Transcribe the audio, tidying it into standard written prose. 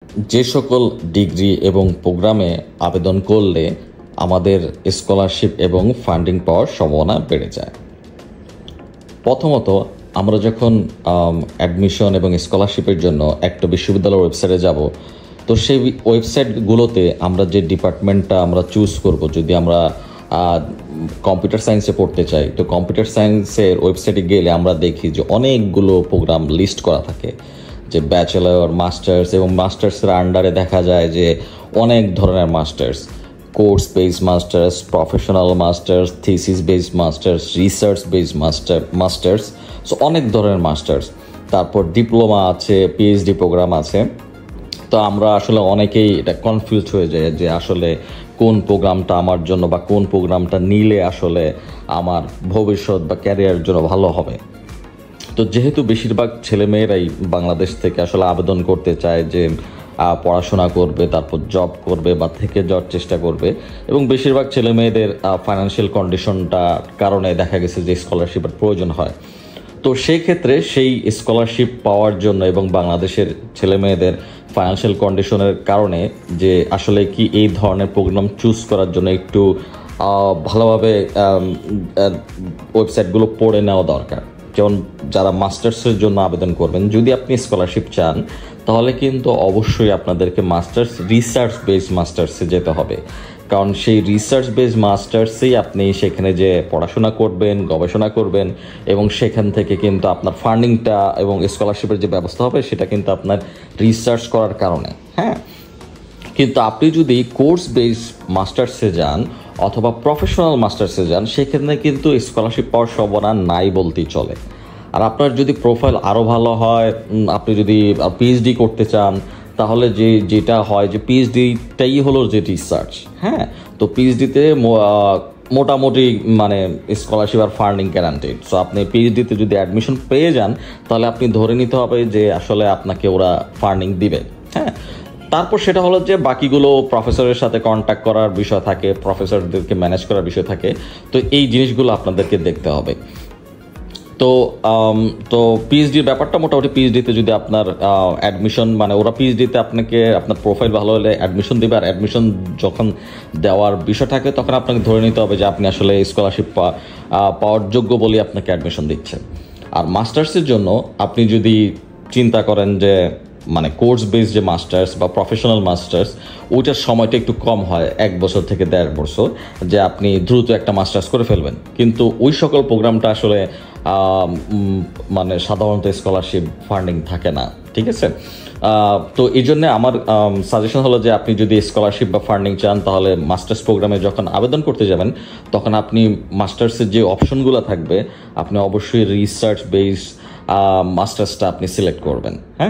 যে সকল ডিগ্রি এবং প্রোগ্রামে আবেদন করলে আমাদের স্কলারশিপ এবং ফান্ডিং পাওয়ার সম্ভাবনা বেড়ে যায়। প্রথমত, আমরা যখন অ্যাডমিশন এবং স্কলারশিপের জন্য একটা বিশ্ববিদ্যালয়ের ওয়েবসাইটে যাব, তো সেই ওয়েবসাইটগুলোতে আমরা যে ডিপার্টমেন্টটা আমরা চুজ করব, যদি আমরা কম্পিউটার সায়েন্সে পড়তে চাই, তো কম্পিউটার সায়েন্সের ওয়েবসাইটে গেলে আমরা দেখি যে অনেকগুলো প্রোগ্রাম লিস্ট করা থাকে, যে ব্যাচেলর, মাস্টার্স, এবং মাস্টার্সের আন্ডারে দেখা যায় যে অনেক ধরনের masters, course based masters, professional masters, thesis based masters, research based masters, so অনেক ধরনের মাস্টার্স। তারপর ডিপ্লোমা আছে, পিএইচডি প্রোগ্রাম আছে। তো আমরা আসলে অনেকেই এটা কনফিউজ হয়ে যায় যে আসলে কোন প্রোগ্রামটা আমার জন্য বা কোন প্রোগ্রামটা নিলে আসলে আমার ভবিষ্যৎ বা ক্যারিয়ারের জন্য ভালো হবে। তো যেহেতু বেশিরভাগ ছেলেমেয়েরাই বাংলাদেশ থেকে আসলে আবেদন করতে চায় যে পড়াশোনা করবে, তারপর জব করবে বা থেকে যাওয়ার চেষ্টা করবে, এবং বেশিরভাগ ছেলেমেয়েদের ফাইন্যান্সিয়াল কন্ডিশনটার কারণে দেখা গেছে যে স্কলারশিপের প্রয়োজন হয়। তো সেই ক্ষেত্রে সেই স্কলারশিপ পাওয়ার জন্য এবং বাংলাদেশের ছেলেমেয়েদের ফাইন্যান্সিয়াল কন্ডিশনের কারণে যে আসলে কি এই ধরনের প্রোগ্রাম চুজ করার জন্য একটু ভালোভাবে ওয়েবসাইটগুলো পড়ে নেওয়া দরকার। যেমন যারা মাস্টার্সের জন্য আবেদন করবেন, যদি আপনি স্কলারশিপ চান, তাহলে কিন্তু অবশ্যই আপনাদেরকে রিসার্চ বেসড মাস্টার্সে যেতে হবে। কারণ সেই রিসার্চ বেসড মাস্টার্সেই আপনি সেখানে যে পড়াশোনা করবেন, গবেষণা করবেন, এবং সেখান থেকে কিন্তু আপনার ফান্ডিংটা এবং স্কলারশিপের যে ব্যবস্থা হবে সেটা কিন্তু আপনার রিসার্চ করার কারণে। হ্যাঁ, কিন্তু আপনি যদি কোর্স বেসড মাস্টার্সে যান অথবা প্রফেশনাল মাস্টার্সে যান, সেখানে কিন্তু স্কলারশিপ পাওয়ার সম্ভাবনা নাই বলতেই চলে। আর আপনার যদি প্রোফাইল আরও ভালো হয়, আপনি যদি পিএইচডি করতে চান, তাহলে যেটা হয় যে পিএইচডিটাই হলো যে রিসার্চ। হ্যাঁ, তো পিএইচডিতে মোটামুটি মানে স্কলারশিপ আর ফান্ডিং গ্যারান্টেড। সো আপনি পিএইচডিতে যদি অ্যাডমিশন পেয়ে যান, তাহলে আপনি ধরে নিতে হবে যে আসলে আপনাকে ওরা ফান্ডিং দিবে। হ্যাঁ, তারপর সেটা হলো যে বাকিগুলো প্রফেসরের সাথে কন্ট্যাক্ট করার বিষয় থাকে, প্রফেসরদেরকে ম্যানেজ করার বিষয় থাকে। তো এই জিনিসগুলো আপনাদেরকে দেখতে হবে। তো পিএইচডির ব্যাপারটা মোটামুটি, পিএইচডিতে যদি আপনার অ্যাডমিশন মানে ওরা পিএইচডিতে আপনাকে আপনার প্রোফাইল ভালো হলে অ্যাডমিশন দেবে, আর অ্যাডমিশন যখন দেওয়ার বিষয় থাকে তখন আপনাকে ধরে নিতে হবে যে আপনি আসলে স্কলারশিপ পাওয়ার যোগ্য বলে আপনাকে অ্যাডমিশন দিচ্ছে। আর মাস্টার্সের জন্য আপনি যদি চিন্তা করেন যে মানে কোর্স বেসড যে মাস্টার্স বা প্রফেশনাল মাস্টার্স, ওইটার সময়টা একটু কম হয়, 1 বছর থেকে 1.5 বছর, যে আপনি দ্রুত একটা মাস্টার্স করে ফেলবেন। কিন্তু ওই সকল প্রোগ্রামটা আসলে মানে সাধারণত স্কলারশিপ ফান্ডিং থাকে না। ঠিক আছে, তো এই জন্যে আমার সাজেশন হলো যে আপনি যদি স্কলারশিপ বা ফান্ডিং চান, তাহলে মাস্টার্স প্রোগ্রামে যখন আবেদন করতে যাবেন, তখন আপনি মাস্টার্সের যে অপশনগুলো থাকবে, আপনি অবশ্যই রিসার্চ বেসড মাস্টার্সটা আপনি সিলেক্ট করবেন। হ্যাঁ।